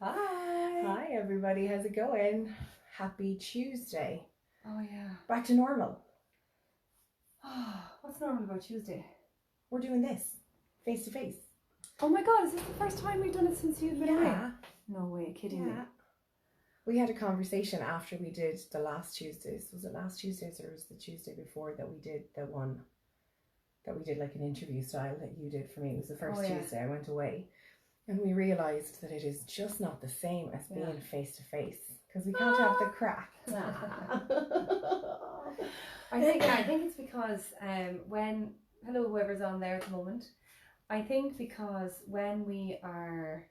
Hi. Hi everybody, how's it going? Happy Tuesday. Oh yeah. Back to normal. What's normal about Tuesday? We're doing this face to face. Oh my god, is this the first time we've done it since you've been away? Yeah. No way, kidding me. We had a conversation after we did the last Tuesdays. Was it last Tuesdays or was it the Tuesday before that we did the one that we did like an interview style that you did for me? It was the first Tuesday I went away. And we realised that it is just not the same as being face to face because we can't have the crack. I think it's because hello whoever's on there at the moment. I think because when we are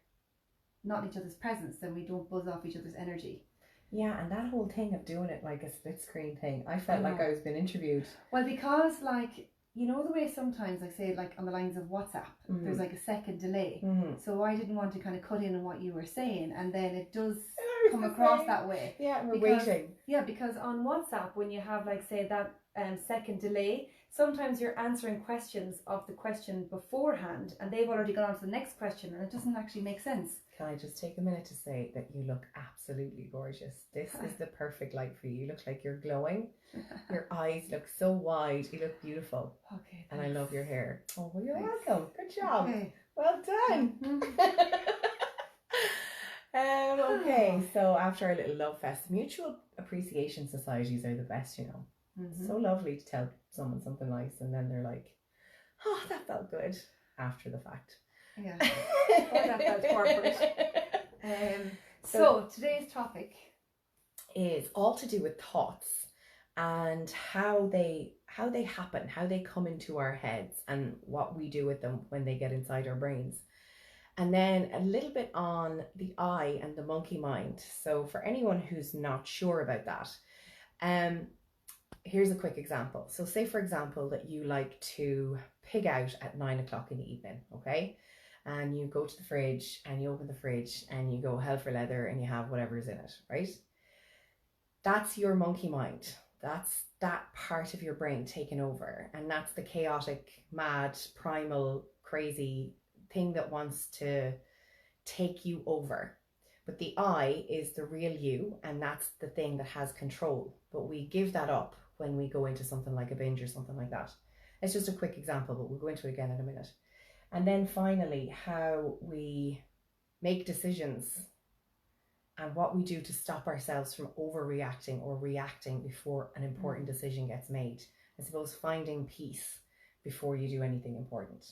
not in each other's presence, then we don't buzz off each other's energy. Yeah, and that whole thing of doing it like a split screen thing, I felt like I was being interviewed. Well, because like, you know the way sometimes, like say like on the lines of WhatsApp, there's like a second delay. So I didn't want to kind of cut in on what you were saying, and then it does come across that way. Yeah, we're waiting. Yeah, because on WhatsApp, when you have like say that second delay, sometimes you're answering questions of the question beforehand, and they've already gone on to the next question, and it doesn't actually make sense. Can I just take a minute to say that you look absolutely gorgeous? This is the perfect light for you. You look like you're glowing. Your eyes look so wide. You look beautiful. Okay. And I love your hair. Oh, well, you're welcome. Good job. Okay. Well done. Okay, so after our little love fest, mutual appreciation societies are the best, you know. So lovely to tell someone something nice and then they're like, oh, that felt good after the fact. Yeah. Or that felt corporate. So today's topic is all to do with thoughts and how they happen, how they come into our heads and what we do with them when they get inside our brains. And then a little bit on the I and the monkey mind. So for anyone who's not sure about that, here's a quick example. So say for example that you like to pig out at 9 o'clock in the evening, okay? And you go to the fridge and you open the fridge and you go hell for leather and you have whatever's in it, right? That's your monkey mind. That's that part of your brain taken over. And that's the chaotic, mad, primal, crazy thing that wants to take you over. But the I is the real you, and that's the thing that has control. But we give that up when we go into something like a binge or something like that. It's just a quick example, but we'll go into it again in a minute. And then finally, how we make decisions and what we do to stop ourselves from overreacting or reacting before an important decision gets made. I suppose finding peace before you do anything important.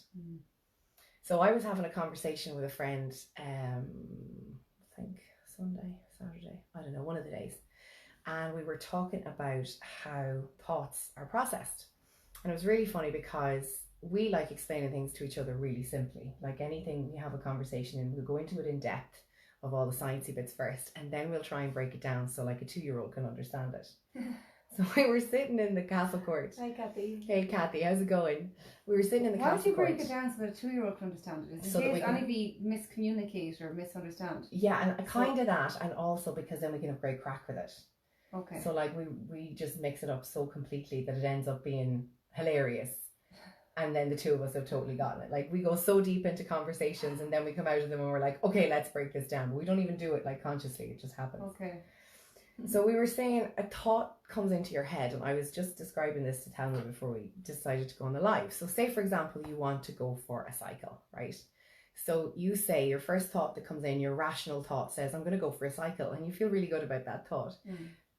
So I was having a conversation with a friend, I think Sunday, Saturday, I don't know, one of the days. And we were talking about how thoughts are processed. And it was really funny because we like explaining things to each other really simply. Like anything, we have a conversation and we'll go into it in depth of all the sciencey bits first, and then we'll try and break it down so like a 2-year-old can understand it. So we were sitting in the castle court. Hi Kathy. Hey Kathy, how's it going? We were sitting in the castle court. Why would you break it down so that a 2-year-old can understand it? Is it only be miscommunicate or misunderstand? Yeah, and kind of that, and also because then we can have great crack with it. Okay. So like we just mix it up so completely that it ends up being hilarious. And then the two of us have totally gotten it. Like we go so deep into conversations and then we come out of them and we're like, okay, let's break this down. But we don't even do it like consciously. It just happens. Okay. So we were saying a thought comes into your head, and I was just describing this to Thelma before we decided to go on the live. So say for example, you want to go for a cycle, right? So you say your first thought that comes in, your rational thought says, I'm going to go for a cycle. And you feel really good about that thought.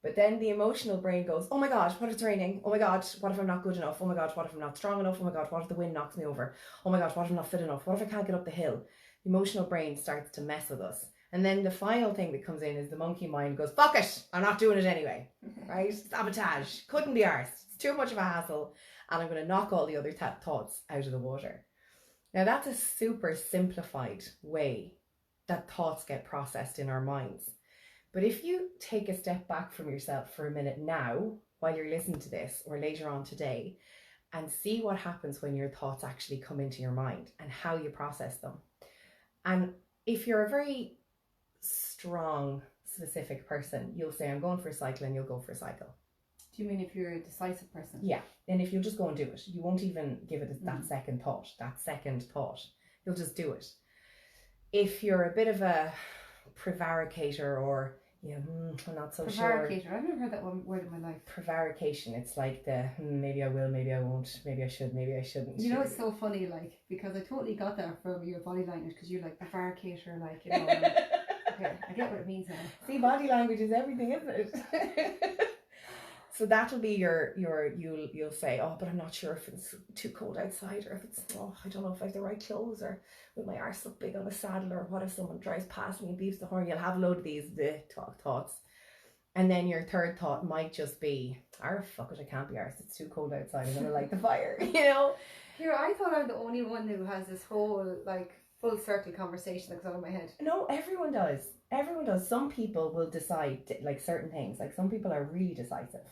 But then the emotional brain goes, oh my God, what if it's raining? Oh my God, what if I'm not good enough? Oh my God, what if I'm not strong enough? Oh my God, what if the wind knocks me over? Oh my God, what if I'm not fit enough? What if I can't get up the hill? The emotional brain starts to mess with us. And then the final thing that comes in is the monkey mind goes, fuck it, I'm not doing it anyway, right? Sabotage, couldn't be arsed. It's too much of a hassle. And I'm going to knock all the other thoughts out of the water. Now that's a super simplified way that thoughts get processed in our minds. But if you take a step back from yourself for a minute now, while you're listening to this or later on today, and see what happens when your thoughts actually come into your mind and how you process them. And if you're a very strong, specific person, you'll say, I'm going for a cycle, and you'll go for a cycle. Do you mean if you're a decisive person? Yeah. And if you'll just go and do it, you won't even give it that second thought, you'll just do it. If you're a bit of a prevaricator, or I'm not so sure. Prevaricator. I've never heard that one word in my life. Prevarication. It's like the maybe I will, maybe I won't, maybe I should, maybe I shouldn't. You know, it's so funny, like, because I totally got that from your body language, because you're like prevaricator, like, you know. Okay, I get what it means now. See, body language is everything, isn't it? So that'll be you'll say, oh, but I'm not sure if it's too cold outside, or if it's, oh, I don't know if I have the right clothes, or will my arse look big on a saddle, or what if someone drives past me and beeps the horn. You'll have a load of these thoughts. And then your third thought might just be, fuck it, I can't be arsed, it's too cold outside, I'm gonna light the fire, you know? Here, I thought I'm the only one who has this whole, like, full circle conversation that goes on in my head. No, everyone does. Everyone does. Some people will decide, like, certain things. Like, some people are really decisive.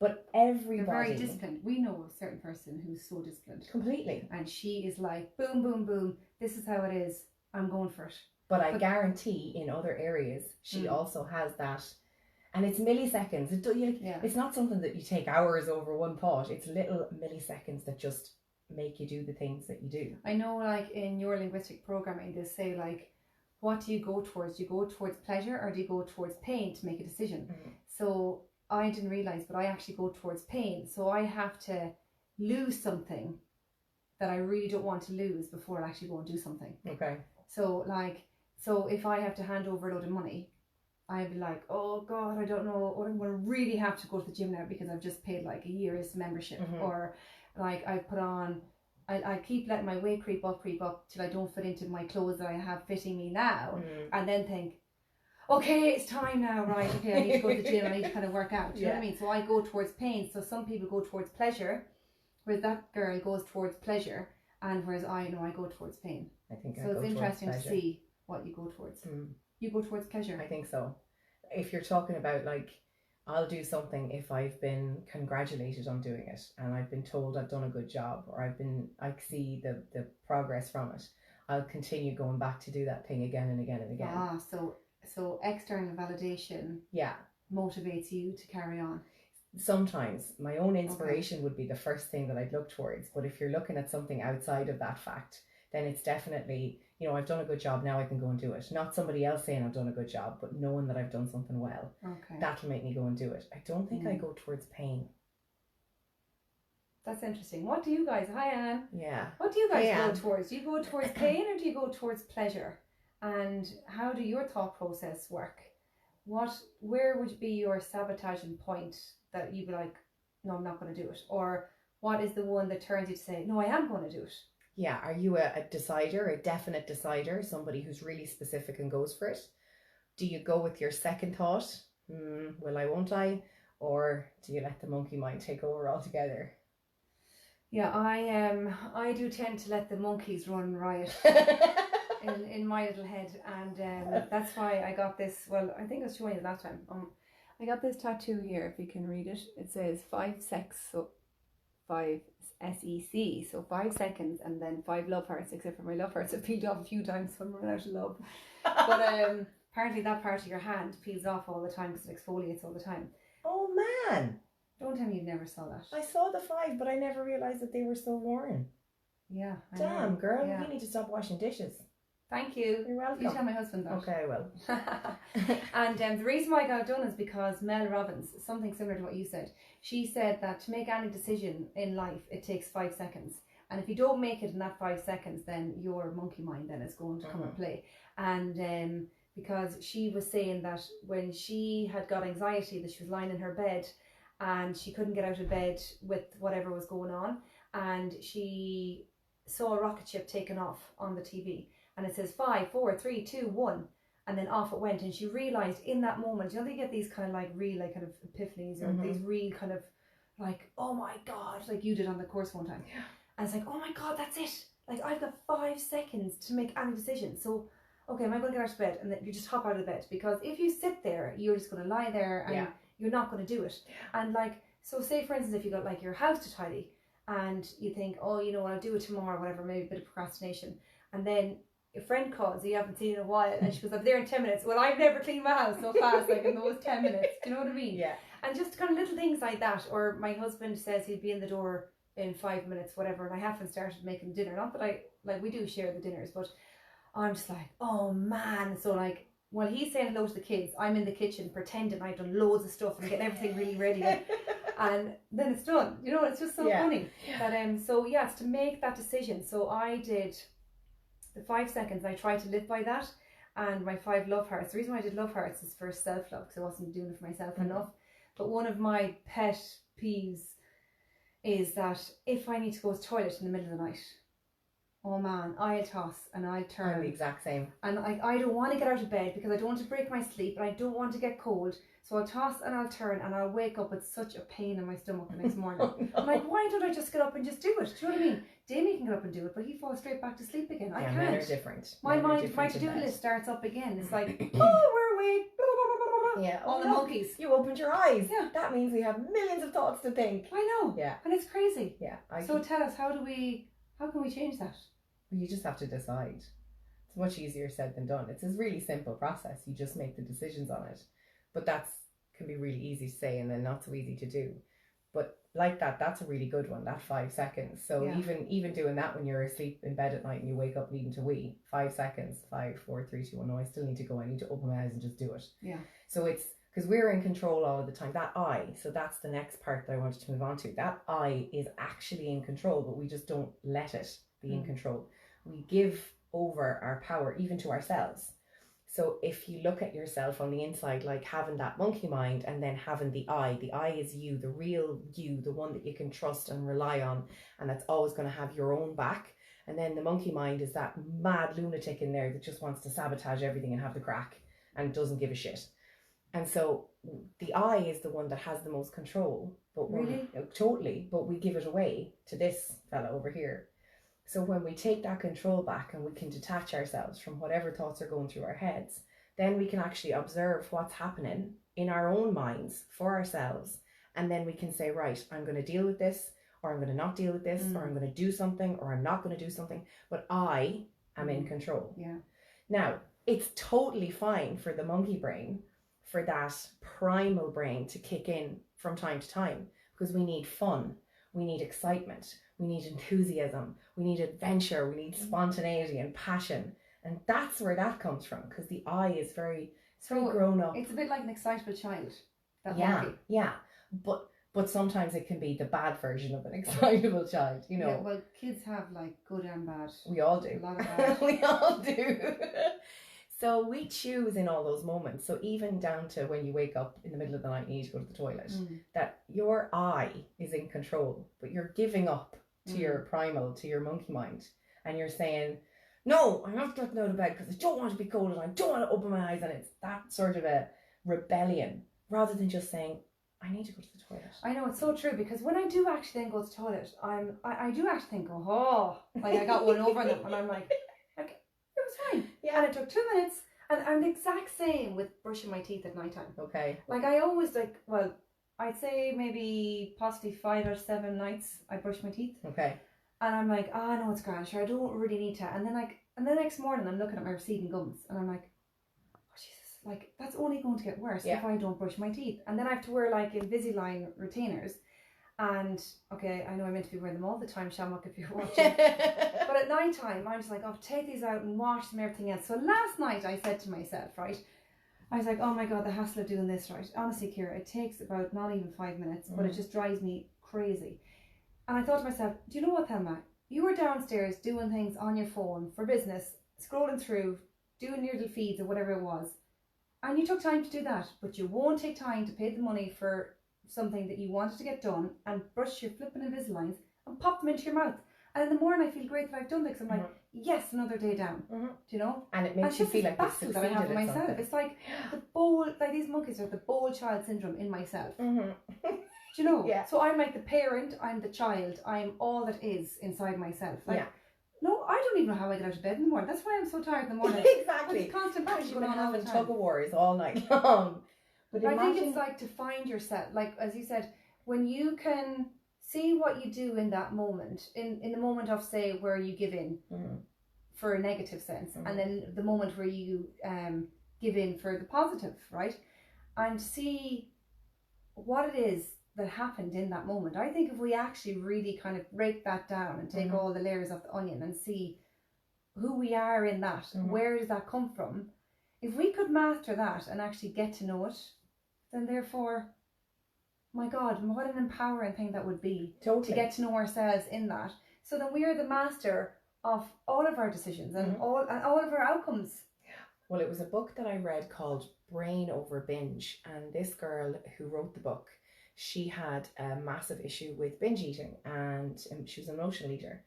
But everybody... They're very disciplined. We know a certain person who's so disciplined. Completely. And she is like, boom, boom, boom, this is how it is, I'm going for it. But I guarantee in other areas, she also has that... And it's milliseconds. It's not something that you take hours over one thought. It's little milliseconds that just make you do the things that you do. I know, like, in your linguistic programming, they say, like, what do you go towards? Do you go towards pleasure, or do you go towards pain to make a decision? So I didn't realise, but I actually go towards pain. So I have to lose something that I really don't want to lose before I actually go and do something. Okay. So, like, if I have to hand over a load of money, I'd be like, oh God, I don't know, or I'm going to really have to go to the gym now because I've just paid like a year's membership. Or like I've put on, I keep letting my weight creep up till I don't fit into my clothes that I have fitting me now, and then think, okay, it's time now, right? Okay, I need to go to the gym, I need to kind of work out. Do you know what I mean? So I go towards pain. So some people go towards pleasure, whereas that girl goes towards pleasure, and whereas I go towards pain. I think so. It's interesting to see what you go towards. You go towards pleasure. I think so. If you're talking about, like, I'll do something if I've been congratulated on doing it, and I've been told I've done a good job, or I see the progress from it, I'll continue going back to do that thing again and again and again. So external validation motivates you to carry on. Sometimes my own inspiration would be the first thing that I'd look towards, but if you're looking at something outside of that fact, then it's definitely, I've done a good job, now I can go and do it. Not somebody else saying I've done a good job, but knowing that I've done something well. Okay. That'll make me go and do it. I don't think I go towards pain. That's interesting. What do you guys, hi Anne. Yeah. What do you guys go towards? Do you go towards pain, or do you go towards pleasure? And how do your thought process work? Where would be your sabotaging point that you'd be like, no, I'm not going to do it? Or what is the one that turns you to say, no, I am going to do it? Yeah, are you a decider, a definite decider, somebody who's really specific and goes for it? Do you go with your second thought, will I, won't I? Or do you let the monkey mind take over altogether? Yeah, I do tend to let the monkeys run riot in my little head, and that's why I got this. Well, I think I was showing you the last time. I got this tattoo here. If you can read it, it says 5 sex, so 5 SEC, so 5 seconds, and then 5 love hearts. Except for my love hearts have peeled off a few times, so I'm running out of love. But apparently that part of your hand peels off all the time because it exfoliates all the time. Oh man! Don't tell me you never saw that. I saw the 5, but I never realised that they were still worn. Yeah. Damn, girl, you need to stop washing dishes. Thank you. You're welcome. You tell my husband that. Okay, I will. And the reason why I got it done is because Mel Robbins, something similar to what you said, she said that to make any decision in life, it takes 5 seconds. And if you don't make it in that 5 seconds, then your monkey mind then is going to come and play. And because she was saying that when she had got anxiety, that she was lying in her bed and she couldn't get out of bed with whatever was going on, and she saw a rocket ship taken off on the TV. And it says 5, 4, 3, 2, 1, and then off it went. And she realized in that moment, they get these kind of like real, like kind of epiphanies, or these real kind of like, oh my God, like you did on the course one time. Yeah. And it's like, oh my God, that's it. Like I've got 5 seconds to make any decision. So, okay, am I going to get out of bed? And then you just hop out of bed, because if you sit there, you're just going to lie there and you're not going to do it. Yeah. And like, so say for instance, if you got like your house to tidy and you think, oh, I'll do it tomorrow, whatever, maybe a bit of procrastination. And then your friend calls you haven't seen in a while, and she goes, I'm there in 10 minutes. Well, I've never cleaned my house so fast, like in those 10 minutes. Do you know what I mean? Yeah. And just kind of little things like that. Or my husband says he'd be in the door in 5 minutes, whatever, and I haven't started making dinner. Not that we do share the dinners, but I'm just like, oh man. So like, while he's saying hello to the kids, I'm in the kitchen pretending I've done loads of stuff and getting everything really ready. And then it's done. You know, it's just so funny. But so yes, to make that decision. So I did the 5 seconds. I tried to live by that, and my 5 love hearts. The reason why I did love hearts is for self love, because I wasn't doing it for myself enough. But one of my pet peeves is that if I need to go to the toilet in the middle of the night, oh man, I'll toss and I'll turn. I'm the exact same. And I don't want to get out of bed because I don't want to break my sleep and I don't want to get cold. So I'll toss and I'll turn and I'll wake up with such a pain in my stomach the next morning. Oh, no. I'm like, why don't I just get up and just do it? Do you know what I mean? Damien can get up and do it, but he falls straight back to sleep again. I can't. Men are different. My Men are mind, my different in to-do that. list starts up again. It's like, oh, we're awake. Yeah. All the no, monkeys. You opened your eyes. Yeah. That means we have millions of thoughts to think. I know. Yeah. And it's crazy. Yeah. So tell us, how can we change that? You just have to decide. It's much easier said than done. It's a really simple process. You just make the decisions on it. But that's can be really easy to say and then not so easy to do. But like that's a really good one, that 5 seconds. So even doing that when you're asleep in bed at night and you wake up needing to wee, 5 seconds, 5, 4, 3, 2, 1, no, I still need to go. I need to open my eyes and just do it. Yeah. So it's because we're in control all of the time. That I, so that's the next part that I wanted to move on to. That I is actually in control, but we just don't let it be in control. We give over our power even to ourselves. So if you look at yourself on the inside, like having that monkey mind and then having the I is you, the real you, the one that you can trust and rely on, and that's always going to have your own back. And then the monkey mind is that mad lunatic in there that just wants to sabotage everything and have the crack and doesn't give a shit. And so the I is the one that has the most control. But really? Totally. But we give it away to this fella over here. So when we take that control back and we can detach ourselves from whatever thoughts are going through our heads, then we can actually observe what's happening in our own minds for ourselves. And then we can say, right, I'm going to deal with this, or I'm going to not deal with this, or I'm going to do something, or I'm not going to do something. But I am in control. Yeah. Now, it's totally fine for the monkey brain, for that primal brain to kick in from time to time, because we need fun, we need excitement, we need enthusiasm, we need adventure, we need spontaneity and passion. And that's where that comes from, because the I is very grown up. It's a bit like an excitable child. That monkey. Yeah. But sometimes it can be the bad version of an excitable child, you know. Yeah, well, kids have like good and bad. We all do. A lot of bad. We all do. So we choose in all those moments. So even down to when you wake up in the middle of the night and you need to go to the toilet, that your I is in control, but you're giving up to your primal, to your monkey mind. And you're saying, no, I'm not getting out of bed because I don't want to be cold and I don't want to open my eyes. And it's that sort of a rebellion rather than just saying, I need to go to the toilet. I know, it's so true, because when I do actually then go to the toilet, I do actually think, oh, like I got one over them, and I'm like, it was fine. Yeah. And it took 2 minutes, and I'm the exact same with brushing my teeth at night time. Okay. Like I always I'd say maybe possibly 5 or 7 nights I brush my teeth. Okay. And I'm like, no, it's grand, sure, I don't really need to. And then the next morning I'm looking at my receding gums, and I'm like, oh Jesus, like that's only going to get worse if I don't brush my teeth. And then I have to wear like Invisalign retainers. And okay, I know I'm meant to be wearing them all the time, Shamrock, if you're watching. But at night time, I'm just like, oh, take these out and wash them, everything else. So last night I said to myself, right, I was like, oh my God, the hassle of doing this, right? Honestly, Ciara, it takes about not even 5 minutes, but it just drives me crazy. And I thought to myself, do you know what, Thelma? You were downstairs doing things on your phone for business, scrolling through, doing your little feeds or whatever it was. And you took time to do that, but you won't take time to pay the money for something that you wanted to get done and brush your flipping Invisaligns and pop them into your mouth. And in the morning I feel great that I've done this. I'm like, yes, another day down. Do you know? And it makes you feel like that's that I have for myself. Something. It's like the bowl, like these monkeys are the bowl child syndrome in myself. Do you know? Yeah. So I'm like the parent, I'm the child, I'm all that is inside myself. Like, no, I don't even know how I get out of bed in the morning. That's why I'm so tired in the morning. Exactly. With constant passion going on all the time. Tug of wars all night long. But I think it's like to find yourself, like as you said, when you can see what you do in that moment, in the moment of, say, where you give in for a negative sense, and then the moment where you give in for the positive, right? And see what it is that happened in that moment. I think if we actually really kind of break that down and take all the layers of the onion and see who we are in that, where does that come from? If we could master that and actually get to know it, then therefore, my God, what an empowering thing that would be Totally. to get to know ourselves in that. So then we are the master of all of our decisions and all of our outcomes. Well, it was a book that I read called Brain Over Binge, and this girl who wrote the book, she had a massive issue with binge eating, and she was an emotional eater,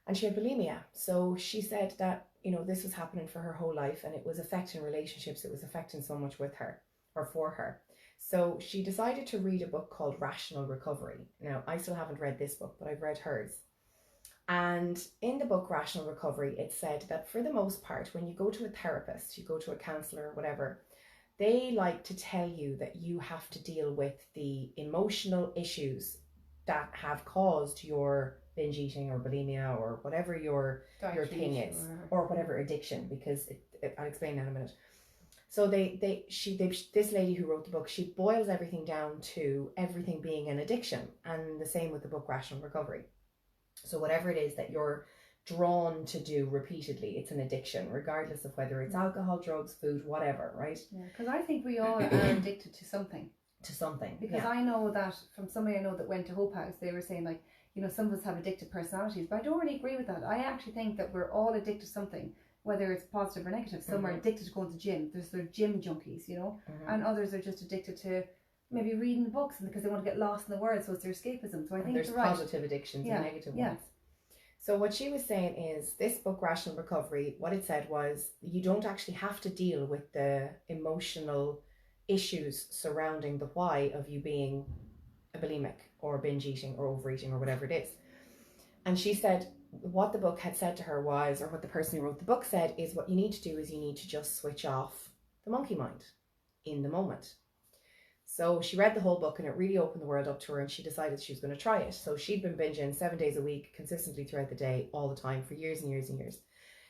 and she had bulimia. So she said that, you know, this was happening for her whole life, and it was affecting relationships. It was affecting so much with her or for her. So she decided to read a book called Rational Recovery. Now, I still haven't read this book, but I've read hers. And in the book Rational Recovery, it said that for the most part, when you go to a therapist, you go to a counsellor or whatever, they like to tell you that you have to deal with the emotional issues that have caused your binge eating or bulimia or whatever your thing is, or whatever addiction, because I'll explain in a minute. So this lady who wrote the book, she boils everything down to everything being an addiction, and the same with the book Rational Recovery. So whatever it is that you're drawn to do repeatedly, it's an addiction, regardless of whether it's alcohol, drugs, food, whatever, right? Yeah, because I think we all are addicted to something. Because I know that from somebody I know that went to Hope House, they were saying, like, you know, some of us have addictive personalities, but I don't really agree with that. I actually think that we're all addicted to something, whether it's positive or negative. Some are addicted to going to the gym. They're gym junkies, you know, and others are just addicted to maybe reading books because they want to get lost in the world, so it's their escapism. So I think there's positive addictions and negative ones. So what she was saying is, this book Rational Recovery, what it said was, you don't actually have to deal with the emotional issues surrounding the why of you being a bulimic or binge eating or overeating or whatever it is. And she said what the book had said to her was, or what the person who wrote the book said, is what you need to do is you need to just switch off the monkey mind in the moment. So she read the whole book, and it really opened the world up to her, and she decided she was going to try it. So she'd been binging 7 days a week, consistently throughout the day, all the time, for years and years and years.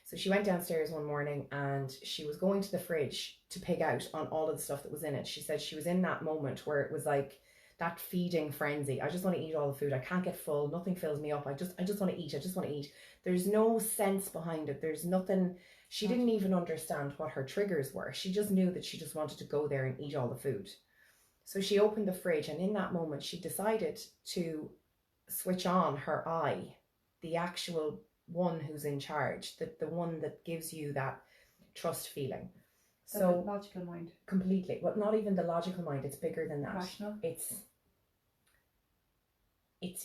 So she went downstairs one morning and she was going to the fridge to pig out on all of the stuff that was in it. She said she was in that moment where it was like that feeding frenzy. I just want to eat all the food. I can't get full. Nothing fills me up. I just want to eat. I just want to eat. There's no sense behind it. There's nothing. She didn't even understand what her triggers were. She just knew that she just wanted to go there and eat all the food. So she opened the fridge, and in that moment she decided to switch on her I, the actual one who's in charge, the one that gives you that trust feeling. So the logical mind. Completely. Well, not even the logical mind, it's bigger than that. Rational. It's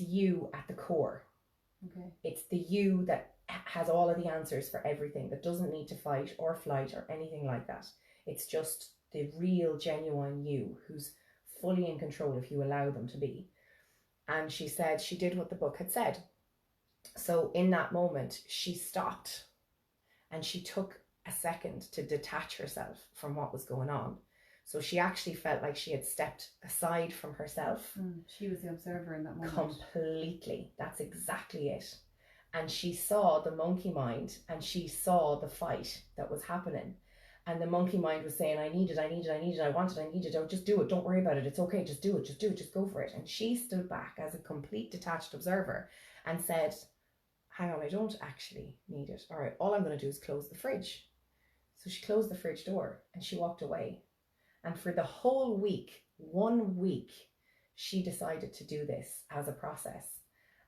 you at the core. Okay. It's the you that has all of the answers for everything, that doesn't need to fight or flight or anything like that. It's just the real, genuine you who's fully in control if you allow them to be. And she said she did what the book had said. So in that moment, she stopped and she took a second to detach herself from what was going on. So she actually felt like she had stepped aside from herself. She was the observer in that moment. Completely. That's exactly it. And she saw the monkey mind, and she saw the fight that was happening. And the monkey mind was saying, I need it, I want it, I need it, oh, just do it, don't worry about it, it's okay, just do it, just go for it. And she stood back as a complete detached observer and said, hang on, I don't actually need it. All right, all I'm going to do is close the fridge. So she closed the fridge door and she walked away. And for the whole week, 1 week, she decided to do this as a process.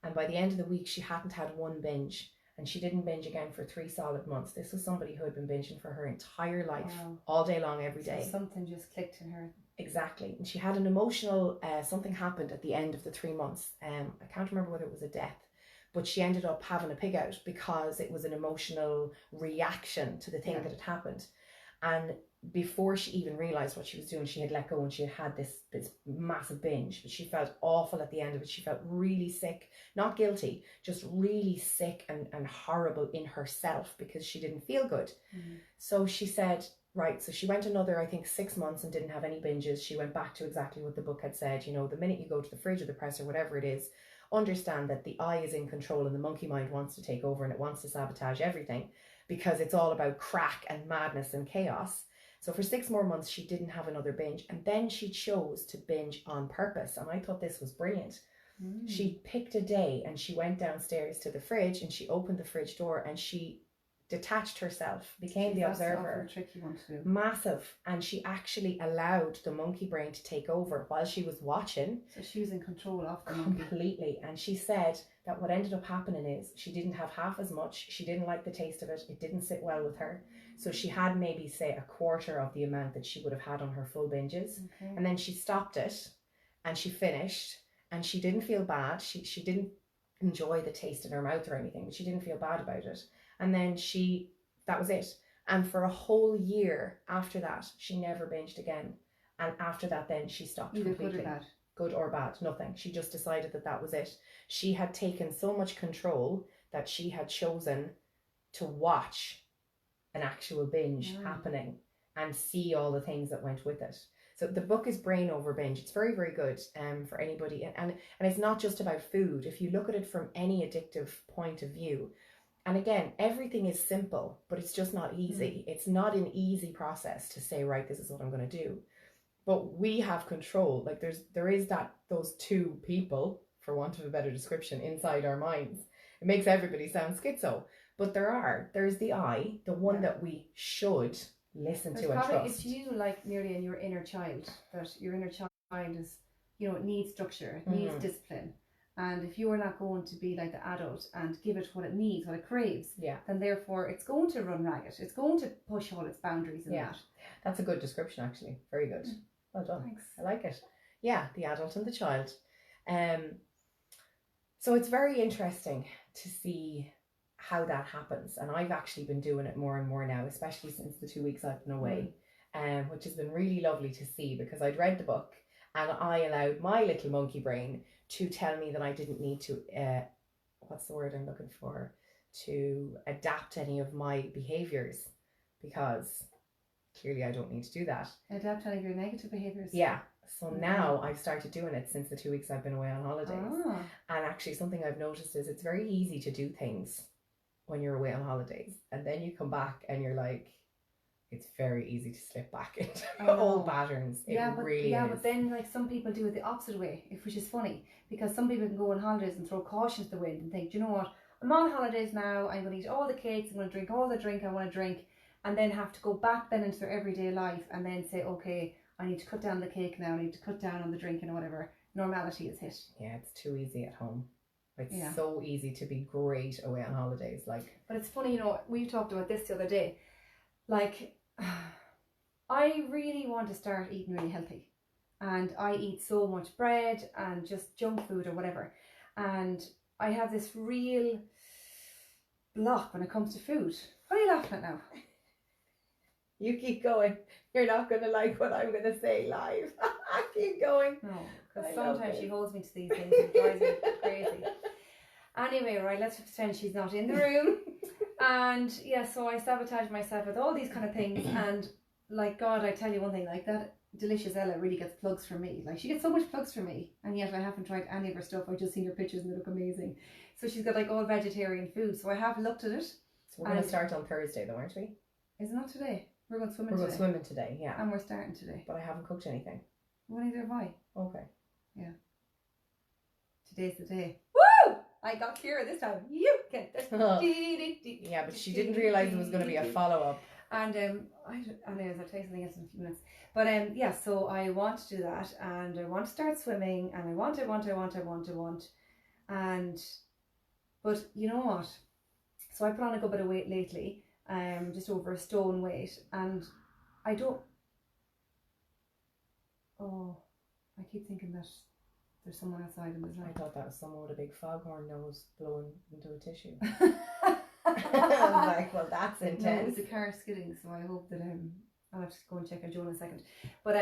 And by the end of the week, she hadn't had one binge. And she didn't binge again for 3 solid months. This was somebody who had been binging for her entire life, all day long, every day. So something just clicked in her. Exactly. And she had an emotional, something happened at the end of the 3 months. I can't remember whether it was a death, but she ended up having a pig out because it was an emotional reaction to the thing that had happened. And before she even realised what she was doing, she had let go and she had this massive binge. But she felt awful at the end of it. She felt really sick, not guilty, just really sick and horrible in herself because she didn't feel good. So she said, right, so she went another, I think, 6 months and didn't have any binges. She went back to exactly what the book had said. You know, the minute you go to the fridge or the press or whatever it is, understand that the I is in control and the monkey mind wants to take over and it wants to sabotage everything because it's all about crack and madness and chaos. So for 6 more months, she didn't have another binge. And then she chose to binge on purpose. And I thought this was brilliant. She picked a day and she went downstairs to the fridge and she opened the fridge door and she detached herself, became the That's the observer. awful tricky one to do. Massive. And she actually allowed the monkey brain to take over while she was watching. So she was in control of the monkey. Completely. And she said that what ended up happening is she didn't have half as much. She didn't like the taste of it. It didn't sit well with her. So she had maybe, say, a quarter of the amount that she would have had on her full binges. Okay. And then she stopped it and she finished and she didn't feel bad. She didn't enjoy the taste in her mouth or anything, but she didn't feel bad about it. And then that was it. And for a whole year after that, she never binged again. And after that, then she stopped Either completely. good or bad. Good or bad, nothing. She just decided that was it. She had taken so much control that she had chosen to watch an actual binge happening and see all the things that went with it. So the book is Brain Over Binge. It's very, very good for anybody. And it's not just about food. If you look at it from any addictive point of view, and again, everything is simple, but it's just not easy. It's not an easy process to say, right, this is what I'm going to do. But we have control. Like there is those two people, for want of a better description, inside our minds. It makes everybody sound schizo. But there's the I, the one that we should listen to and trust. It's you, like, nearly in your inner child, that your inner child is, it needs structure, it needs discipline. And if you're not going to be like the adult and give it what it needs, what it craves, then therefore it's going to run ragged. It's going to push all its boundaries in that. That's a good description, actually. Very good. Well done. Thanks. I like it. Yeah, the adult and the child. So it's very interesting to see how that happens. And I've actually been doing it more and more now, especially since the 2 weeks I've been away, which has been really lovely to see, because I'd read the book and I allowed my little monkey brain to tell me that I didn't need to, what's the word I'm looking for, to adapt any of my behaviours, because clearly I don't need to do that. Adapt any of your negative behaviours. Yeah. So now I've started doing it since the 2 weeks I've been away on holidays. And actually something I've noticed is it's very easy to do things when you're away on holidays. And then you come back and you're like, it's very easy to slip back into old patterns. Really is. But then, like, some people do it the opposite way, which is funny, because some people can go on holidays and throw caution to the wind and think, do you know what, I'm on holidays now, I'm going to eat all the cakes, I'm going to drink all the drink I want to drink, and then have to go back then into their everyday life and then say, okay, I need to cut down the cake now, I need to cut down on the drinking or whatever. Normality is hit. Yeah, it's too easy at home. It's so easy to be great away on holidays. But it's funny, we talked about this the other day. Like, I really want to start eating really healthy. And I eat so much bread and just junk food or whatever. And I have this real block when it comes to food. What are you laughing at now? You keep going. You're not going to like what I'm going to say live. Keep going. No, because sometimes she holds me to these things and drives me crazy. Anyway, right, let's pretend she's not in the room. And so I sabotage myself with all these kind of things. And like, God, I tell you one thing, like, that Delicious Ella really gets plugs from me. Like, she gets so much plugs from me. And yet I haven't tried any of her stuff. I've just seen her pictures and they look amazing. So she's got like all vegetarian food. So I have looked at it. So we're going to start on Thursday though, aren't we? Is it not today? We're going swimming today. We're going swimming today, yeah. And we're starting today. But I haven't cooked anything. Well, neither have I. Okay. Yeah. Today's the day. Woo! I got Kira this time. You get this. Yeah, but she didn't realise there was going to be a follow-up. And I'll tell you something else in a few minutes. But so I want to do that, and I want to start swimming, and I want. And but you know what? So I put on a good bit of weight lately, just over a stone weight, and I don't. Oh, I keep thinking that there's someone outside in this light. I thought that was someone with a big foghorn nose blowing into a tissue. I was like, well, that's intense. No, it's a car skidding, so I hope that I'll have to go and check on Joe in a second. But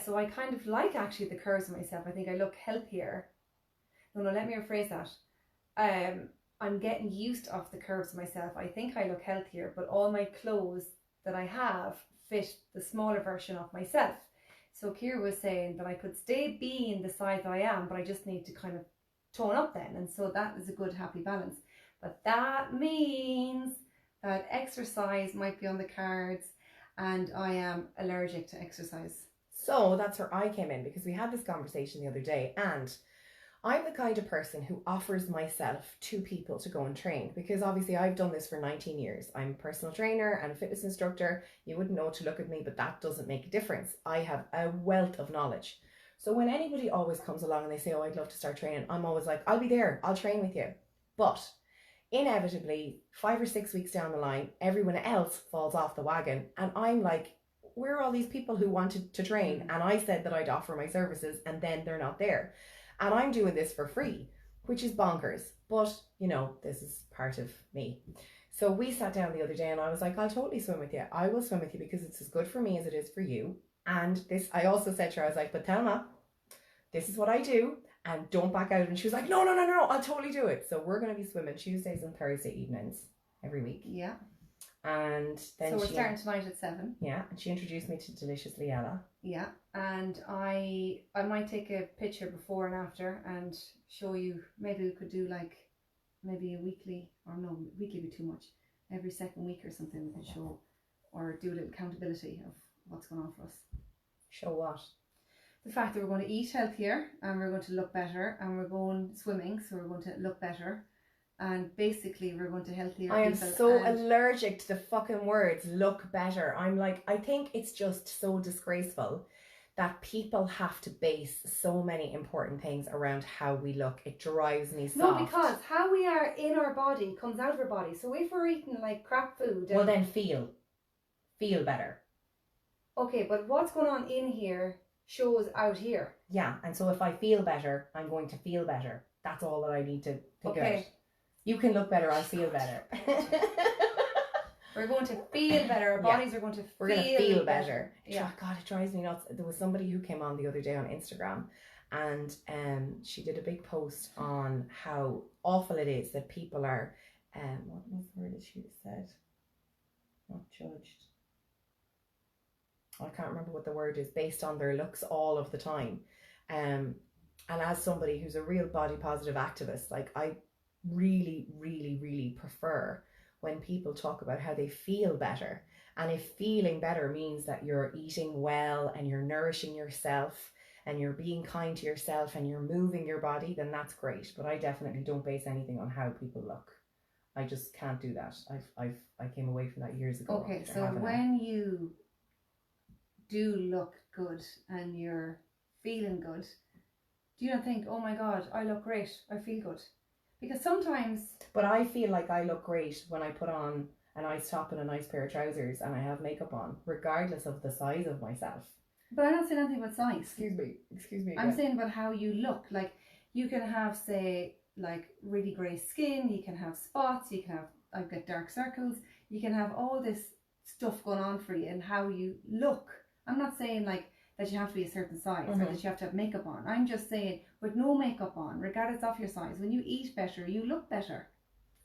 so I kind of like actually the curves of myself. I think I look healthier. No, let me rephrase that. I'm getting used off the curves of myself. I think I look healthier, but all my clothes that I have fit the smaller version of myself. So Kira was saying that I could stay being the size that I am, but I just need to kind of tone up then. And so that is a good, happy balance. But that means that exercise might be on the cards, and I am allergic to exercise. So that's where I came in, because we had this conversation the other day, and I'm the kind of person who offers myself to people to go and train, because obviously I've done this for 19 years. I'm a personal trainer and a fitness instructor. You wouldn't know to look at me, but that doesn't make a difference. I have a wealth of knowledge. So when anybody always comes along and they say, oh, I'd love to start training, I'm always like, I'll be there, I'll train with you. But inevitably, 5 or 6 weeks down the line, everyone else falls off the wagon. And I'm like, where are all these people who wanted to train? And I said that I'd offer my services, and then they're not there. And I'm doing this for free, which is bonkers. But, you know, this is part of me. So we sat down the other day and I was like, I'll totally swim with you. I will swim with you because it's as good for me as it is for you. And this, I also said to her, I was like, but Thelma, this is what I do, and don't back out. And she was like, no, I'll totally do it. So we're going to be swimming Tuesdays and Thursday evenings every week. Yeah. And then so we're starting tonight at 7. Yeah, and she introduced me to Delicious Liella. Yeah, and I might take a picture before and after and show you. Maybe we could do like maybe a weekly, or no, weekly would be too much. Every second week or something we could show, or do a little accountability of what's going on for us. Show what? The fact that we're going to eat healthier and we're going to look better, and we're going swimming, so we're going to look better. And basically we're going to healthier. I am so allergic to the fucking words look better. I'm like, I think it's just so disgraceful that people have to base so many important things around how we look. It drives me soft. No, because how we are in our body comes out of our body. So if we're eating like crap food, well then feel better. Okay, but what's going on in here shows out here. Yeah, and so if I feel better, I'm going to feel better. That's all that I need to figure out. You can look better, I'll feel better. We're going to feel better. Our bodies are going to We're going to feel better. Yeah. God, it drives me nuts. There was somebody who came on the other day on Instagram, and she did a big post on how awful it is that people are, what was the word that she said? Not judged. I can't remember what the word is, based on their looks all of the time. And as somebody who's a real body positive activist, like I really prefer when people talk about how they feel better. And if feeling better means that you're eating well and you're nourishing yourself and you're being kind to yourself and you're moving your body, then that's great. But I definitely don't base anything on how people look. I just can't do that. I came away from that years ago. Okay, so when you do look good and you're feeling good, do you not think, oh my God, I look great, I feel good? Because sometimes... But I feel like I look great when I put on a nice top and a nice pair of trousers and I have makeup on, regardless of the size of myself. But I'm not saying anything about size. Excuse me. I'm saying about how you look. Like, you can have, say, like really grey skin, you can have spots, you can have, I've got dark circles, you can have all this stuff going on for you and how you look. I'm not saying like that you have to be a certain size or that you have to have makeup on. I'm just saying with no makeup on, regardless of your size, when you eat better, you look better.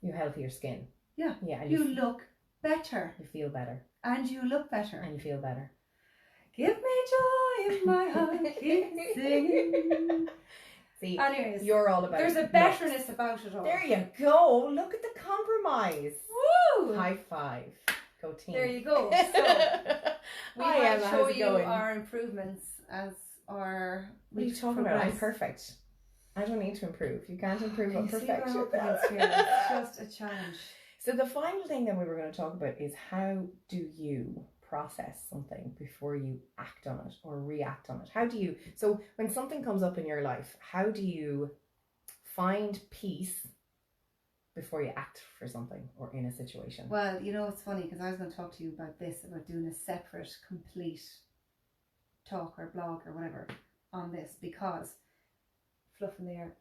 You have healthier skin. Yeah. Yeah. And you look better. You feel better. And you look better. And you feel better. Give me joy in my heart, keep singing. See, anyways, you're all about there's a betterness about it all. There you go. Look at the compromise. Woo! High five. Go team. There you go. So we will show you our improvements as our... What are you talking about? I'm perfect. I don't need to improve. You can't improve on perfection. It's just a challenge. So the final thing that we were going to talk about is how do you process something before you act on it or react on it? How do you... So when something comes up in your life, how do you find peace before you act for something or in a situation? Well, you know, it's funny because I was going to talk to you about this, about doing a separate, complete talk or blog or whatever on this, because fluff in the air.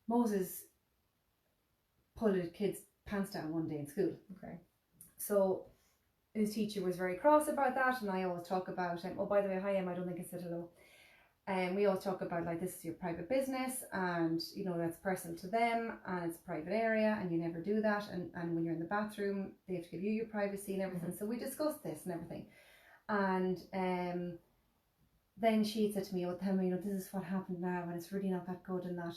Moses pulled a kid's pants down one day in school. Okay. So his teacher was very cross about that, and I always talk about, oh, by the way, hi Em, I don't think I said hello. And we always talk about like, this is your private business, and you know, that's personal to them, and it's a private area, and you never do that, and when you're in the bathroom they have to give you your privacy and everything. So we discussed this and everything, and then she said to me, oh, tell me, you know, this is what happened now, and it's really not that good and that.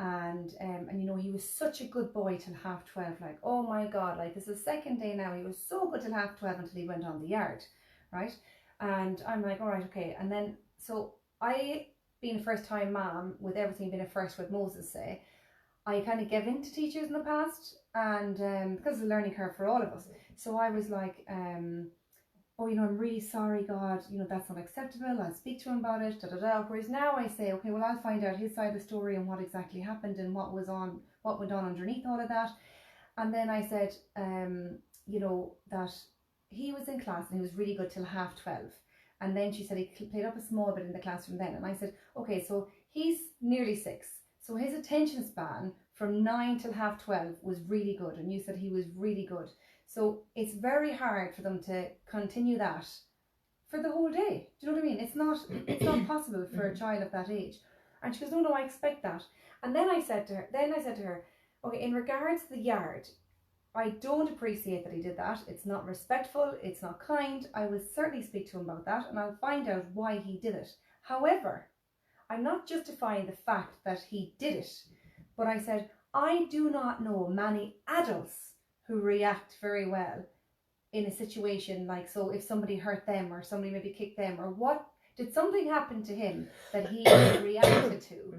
And you know, he was such a good boy till 12:30, like, oh my God, like this is the second day now, he was so good till 12:30 until he went on the yard, right? And I'm like, all right, okay. And then so I being a first time mom, with everything being a first with Moses, say, I kind of gave in to teachers in the past, and because of the learning curve for all of us. So I was like, oh, you know, I'm really sorry, God, you know, that's not acceptable. I'll speak to him about it, da da da. Whereas now I say, okay, well, I'll find out his side of the story and what exactly happened and what went on underneath all of that. And then I said, you know, that he was in class and he was really good till 12:30. And then she said he played up a small bit in the classroom then. And I said, okay, so he's nearly 6. So his attention span from 9 till 12:30 was really good. And you said he was really good. So it's very hard for them to continue that for the whole day. Do you know what I mean? It's not possible for a child of that age. And she goes, no, I expect that. And then I said to her, okay, in regards to the yard, I don't appreciate that he did that. It's not respectful. It's not kind. I will certainly speak to him about that, and I'll find out why he did it. However, I'm not justifying the fact that he did it, but I said, I do not know many adults who react very well in a situation like, so if somebody hurt them or somebody maybe kicked them, or what, did something happen to him that he reacted to,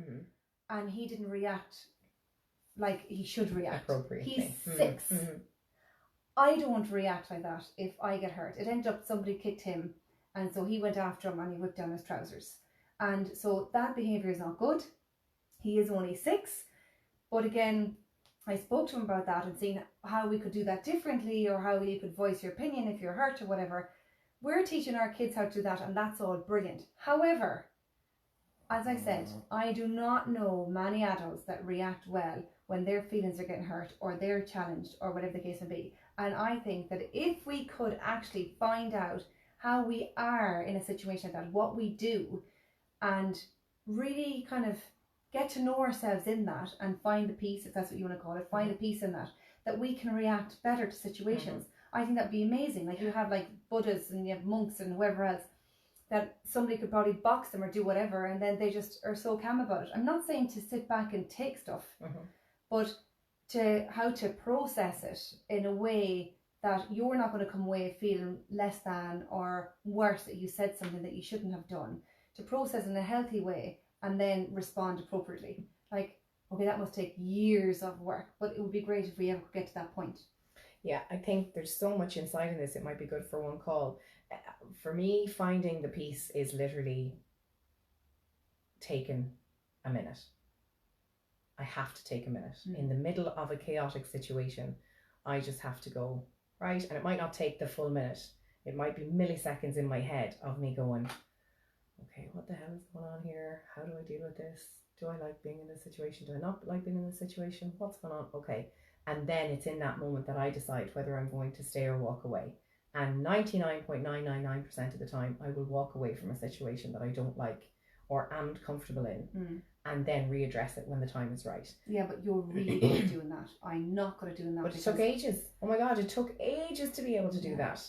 and he didn't react like he should react. Appropriately. He's 6. I don't react like that if I get hurt. It ended up somebody kicked him, and so he went after him and he whipped down his trousers. And so that behaviour is not good. He is only 6. But again, I spoke to him about that and seen how we could do that differently, or how you could voice your opinion if you're hurt or whatever. We're teaching our kids how to do that, and that's all brilliant. However, as I said, I do not know many adults that react well when their feelings are getting hurt or they're challenged or whatever the case may be. And I think that if we could actually find out how we are in a situation like that, what we do, and really kind of get to know ourselves in that and find the peace, if that's what you want to call it, find the peace in that we can react better to situations. I think that'd be amazing. Like you have like Buddhas and you have monks and whoever else, that somebody could probably box them or do whatever, and then they just are so calm about it. I'm not saying to sit back and take stuff, but to how to process it in a way that you're not going to come away feeling less than or worse that you said something that you shouldn't have done. To process in a healthy way and then respond appropriately. Like, okay, that must take years of work, but it would be great if we ever could get to that point. Yeah, I think there's so much inside in this. It might be good for one call. For me, finding the peace is literally taking a minute. I have to take a minute. In the middle of a chaotic situation, I just have to go, right? And it might not take the full minute. It might be milliseconds in my head of me going, okay, what the hell is going on here? How do I deal with this? Do I like being in this situation? Do I not like being in this situation? What's going on? Okay. And then it's in that moment that I decide whether I'm going to stay or walk away. And 99.999% of the time, I will walk away from a situation that I don't like or am comfortable in, and then readdress it when the time is right. Yeah, but you're really good at doing that. I'm not good at doing that. But it took ages. Oh my God, it took ages to be able to do that.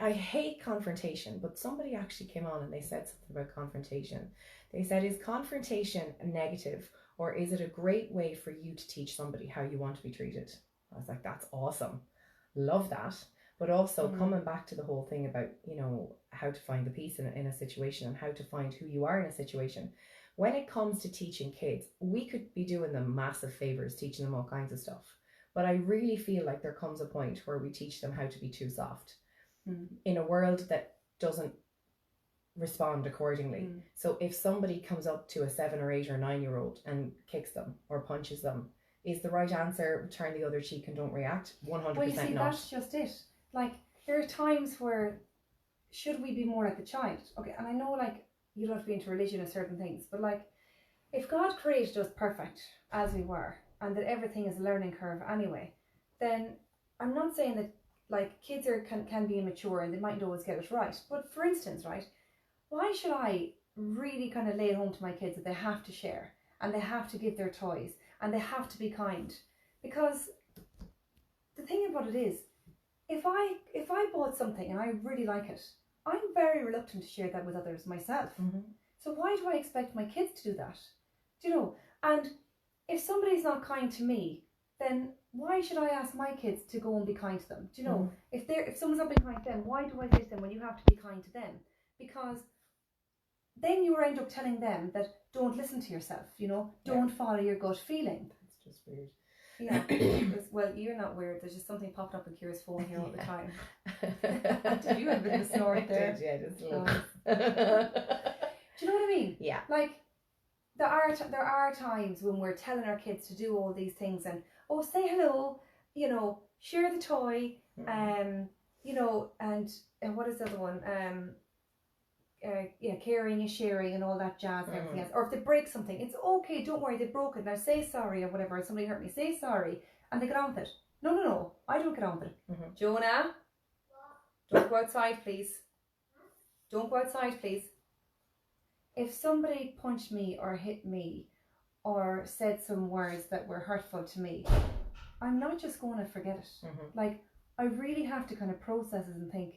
I hate confrontation, but somebody actually came on and they said something about confrontation. They said, is confrontation a negative, or is it a great way for you to teach somebody how you want to be treated? I was like, that's awesome. Love that. But also coming back to the whole thing about, you know, how to find the peace in a situation and how to find who you are in a situation. When it comes to teaching kids, we could be doing them massive favors, teaching them all kinds of stuff. But I really feel like there comes a point where we teach them how to be too soft in a world that doesn't respond accordingly. So if somebody comes up to a 7 or 8 or 9-year-old and kicks them or punches them, is the right answer turn the other cheek and don't react? 100% well, you see, not. that's just it. Like, there are times where should we be more like the child? Okay, and I know, like, you don't have to be into religion or certain things, but like, if God created us perfect as we were, and that everything is a learning curve anyway, then I'm not saying that like kids can be immature and they mightn't always get it right. But for instance, right, why should I really kind of lay it home to my kids that they have to share and they have to give their toys and they have to be kind? Because the thing about it is, if I bought something and I really like it, I'm very reluctant to share that with others myself. So why do I expect my kids to do that? Do you know? And if somebody's not kind to me, then why should I ask my kids to go and be kind to them? Do you know? If someone's not being kind to them, why do I say to them, well, you have to be kind to them? Because then you end up telling them that don't listen to yourself, don't follow your gut feeling. It's just weird. Yeah. Well, you're not weird. There's just something popping up in Kira's phone here all the time. Did you have a bit of a snort there? I did, yeah, just a little. Do you know what I mean? Yeah. Like, there are times when we're telling our kids to do all these things and, say hello, share the toy, and what is the other one? Caring is sharing and all that jazz and everything else. Or if they break something, it's okay, don't worry, they broke it. Now say sorry or whatever. Somebody hurt me, say sorry, and they get on with it. No, I don't get on with it. Jonah, don't go outside, please. Don't go outside, please. If somebody punched me or hit me or said some words that were hurtful to me, I'm not just going to forget it. Like, I really have to kind of process it and think,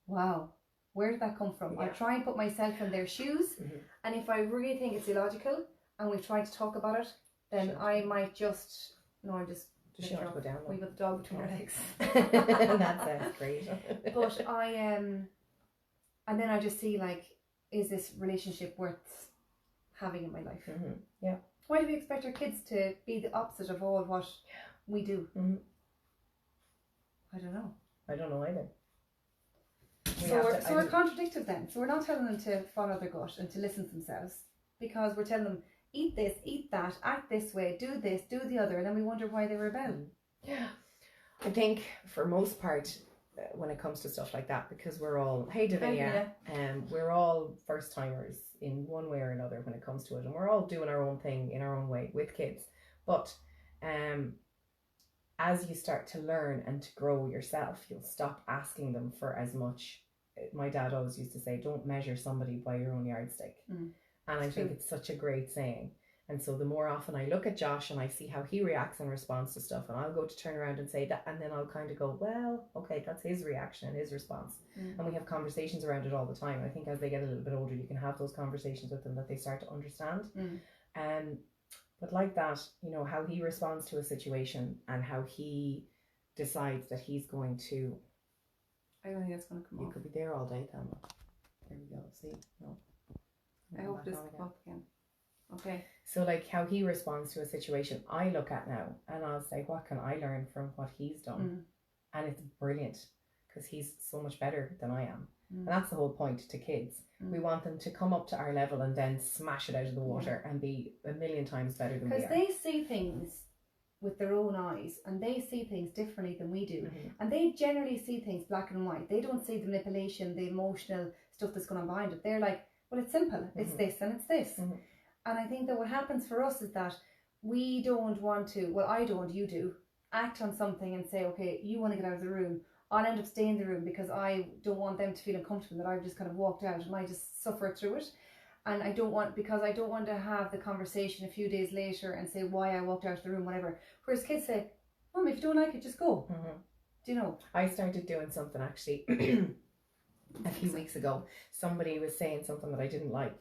wow, where did that come from? I try and put myself in their shoes, and if I really think it's illogical and we've tried to talk about it, then I might just go down. We've got the dog between our legs. That sounds great. But and then I just see, like, is this relationship worth having in my life? Yeah. Why do we expect our kids to be the opposite of all what we do? I don't know. I don't know either. So we're contradictive then. So we're not telling them to follow their gut and to listen to themselves, because we're telling them, eat this, eat that, act this way, do this, do the other, and then we wonder why they rebel. Yeah. I think for most part, when it comes to stuff like that, because we're all, hey Davinia, we're all first timers in one way or another when it comes to it, and we're all doing our own thing in our own way with kids. But as you start to learn and to grow yourself, you'll stop asking them for as much. My dad always used to say, don't measure somebody by your own yardstick. And I think it's such a great saying. And so the more often I look at Josh and I see how he reacts and responds to stuff, and I'll go to turn around and say that, and then I'll kind of go, well, okay, that's his reaction and his response. And we have conversations around it all the time. I think as they get a little bit older, you can have those conversations with them that they start to understand. But like that, how he responds to a situation and how he decides that he's going to... I don't think that's going to come You off. could be there all day, Thelma. There we go. See? No. I hope this will come up again. Okay. So like how he responds to a situation, I look at now and I'll say, what can I learn from what he's done? And it's brilliant because he's so much better than I am. And that's the whole point to kids. We want them to come up to our level and then smash it out of the water and be a million times better than we are. Because they see things with their own eyes, and they see things differently than we do. And they generally see things black and white. They don't see the manipulation, the emotional stuff that's going on behind it. They're like, well, it's simple. It's this and it's this. And I think that what happens for us is that we don't want to, well, I don't, you do, act on something and say, okay, you want to get out of the room. I'll end up staying in the room because I don't want them to feel uncomfortable that I've just kind of walked out, and I just suffer through it. And I don't want to have the conversation a few days later and say why I walked out of the room, whatever. Whereas kids say, Mom, if you don't like it, just go. Do you know? I started doing something actually a few weeks ago. Somebody was saying something that I didn't like.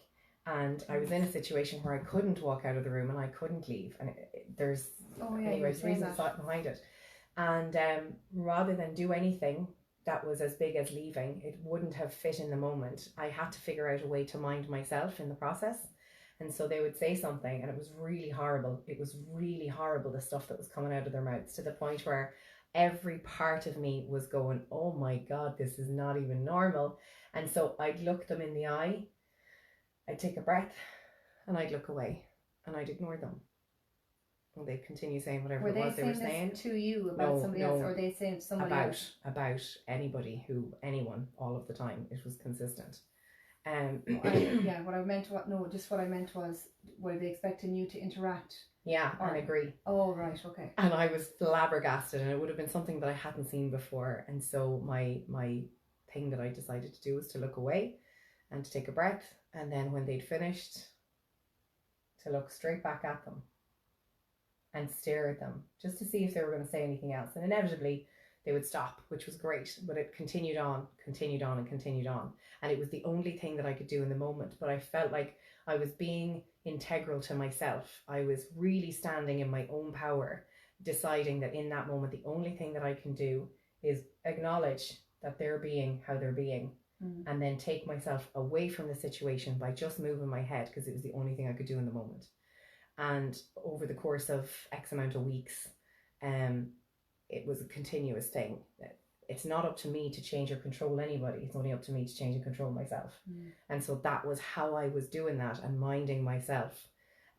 And I was in a situation where I couldn't walk out of the room and I couldn't leave. And there's reasons behind it. And rather than do anything that was as big as leaving, it wouldn't have fit in the moment. I had to figure out a way to mind myself in the process. And so they would say something and it was really horrible. It was really horrible, the stuff that was coming out of their mouths, to the point where every part of me was going, oh my God, this is not even normal. And so I'd look them in the eye, I'd take a breath, and I'd look away and I'd ignore them. And they'd continue saying whatever it was they were saying. This to you about somebody else, or were they saying to somebody else? About anybody, anyone, all of the time. It was consistent. What I meant was, were they expecting you to interact? Yeah, and agree. Oh, right, okay. And I was flabbergasted, and it would have been something that I hadn't seen before. And so my thing that I decided to do was to look away and to take a breath, and then when they'd finished, to look straight back at them and stare at them just to see if they were going to say anything else. And inevitably they would stop, which was great, but it continued on. And it was the only thing that I could do in the moment, but I felt like I was being integral to myself. I was really standing in my own power, deciding that in that moment the only thing that I can do is acknowledge that they're being how they're being, and then take myself away from the situation by just moving my head, because it was the only thing I could do in the moment. And over the course of X amount of weeks, it was a continuous thing. It's not up to me to change or control anybody. It's only up to me to change and control myself. And so that was how I was doing that and minding myself.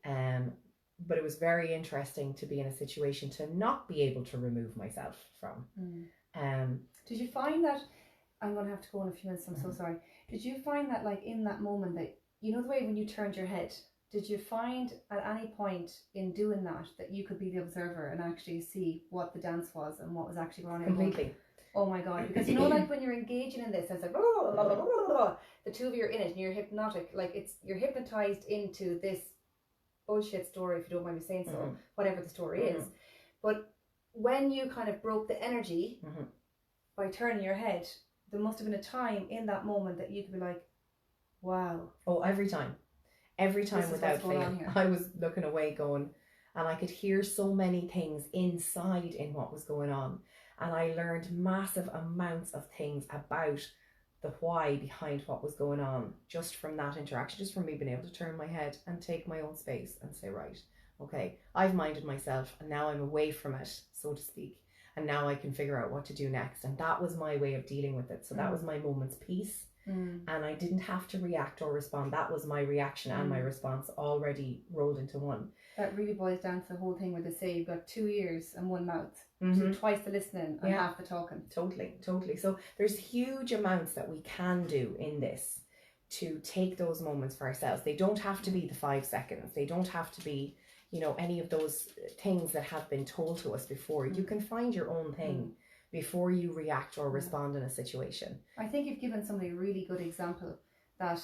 But it was very interesting to be in a situation to not be able to remove myself from. Did you find that, I'm going to have to go in a few minutes, I'm so sorry. Did you find that, like, in that moment, that, you know, the way when you turned your head, did you find at any point in doing that you could be the observer and actually see what the dance was and what was actually going on? Completely. Oh my God, because you know, like when you're engaging in this, it's like the two of you are in it and you're hypnotic, like you're hypnotized into this bullshit story, if you don't mind me saying so, whatever the story is. But when you kind of broke the energy by turning your head, there must have been a time in that moment that you could be like, wow. Oh, every time without fail, I was looking away going, and I could hear so many things inside in what was going on. And I learned massive amounts of things about the why behind what was going on just from that interaction, just from me being able to turn my head and take my own space and say, right, okay, I've minded myself and now I'm away from it, so to speak. And now I can figure out what to do next. And that was my way of dealing with it. So that was my moment's peace. And I didn't have to react or respond. That was my reaction and my response already rolled into one. That really boils down to the whole thing where they say you've got 2 ears and 1 mouth. So twice the listening and half the talking. Totally. So there's huge amounts that we can do in this to take those moments for ourselves. They don't have to be the 5 seconds. They don't have to be, you know, any of those things that have been told to us before. You can find your own thing before you react or respond in a situation. I think you've given somebody a really good example that,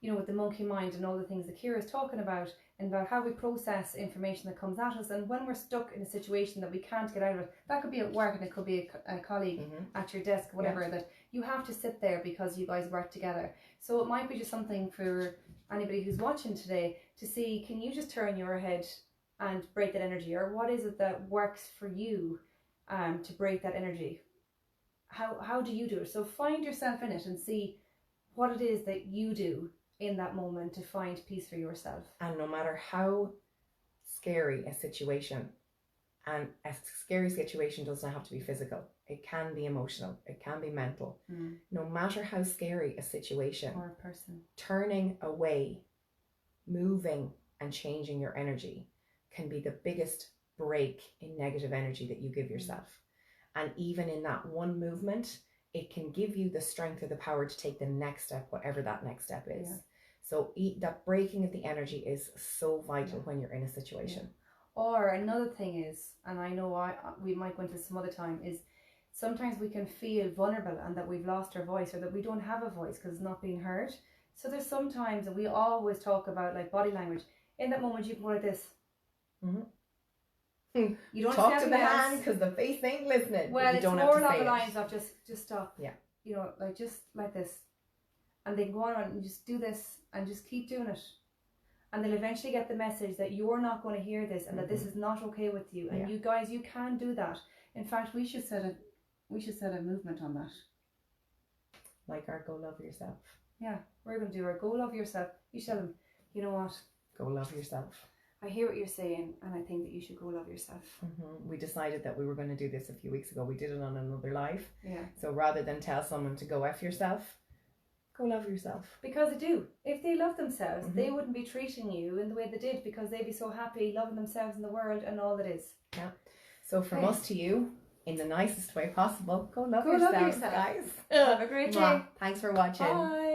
you know, with the monkey mind and all the things that Ciara's talking about, and about how we process information that comes at us. And when we're stuck in a situation that we can't get out of it, that could be at work and it could be a colleague at your desk, whatever, that you have to sit there because you guys work together. So it might be just something for anybody who's watching today to see, can you just turn your head and break that energy? Or what is it that works for you to break that energy? How do you do it? So find yourself in it and see what it is that you do in that moment to find peace for yourself. And no matter how scary a situation, and a scary situation doesn't have to be physical, it can be emotional, it can be mental. No matter how scary a situation or a person, turning away, moving and changing your energy can be the biggest break in negative energy that you give yourself. And even in that one movement, it can give you the strength or the power to take the next step, whatever that next step is. So that breaking of the energy is so vital when you're in a situation. Or another thing is, and I know we might go into some other time, is sometimes we can feel vulnerable and that we've lost our voice or that we don't have a voice because it's not being heard. So there's sometimes, and we always talk about like body language, in that moment you can go like this. You don't talk to the hand because the face ain't listening. Well, it's more along the lines of just stop. Yeah. You know, like just like this. And they can go on and just do this and just keep doing it. And they'll eventually get the message that you're not going to hear this and that this is not okay with you. And you guys, you can do that. In fact, we should set a movement on that. Like our Go Love Yourself. Yeah, we're going to do our Go Love Yourself. You tell them, you know what? Go love yourself. I hear what you're saying, and I think that you should go love yourself. We decided that we were going to do this a few weeks ago. We did it on another live. Yeah. So rather than tell someone to go F yourself, go love yourself. Because they do. If they love themselves, they wouldn't be treating you in the way they did because they'd be so happy loving themselves in the world and all that is. Yeah. So from us to you, in the nicest way possible, go love yourself, guys. Have a great day. Thanks for watching. Bye.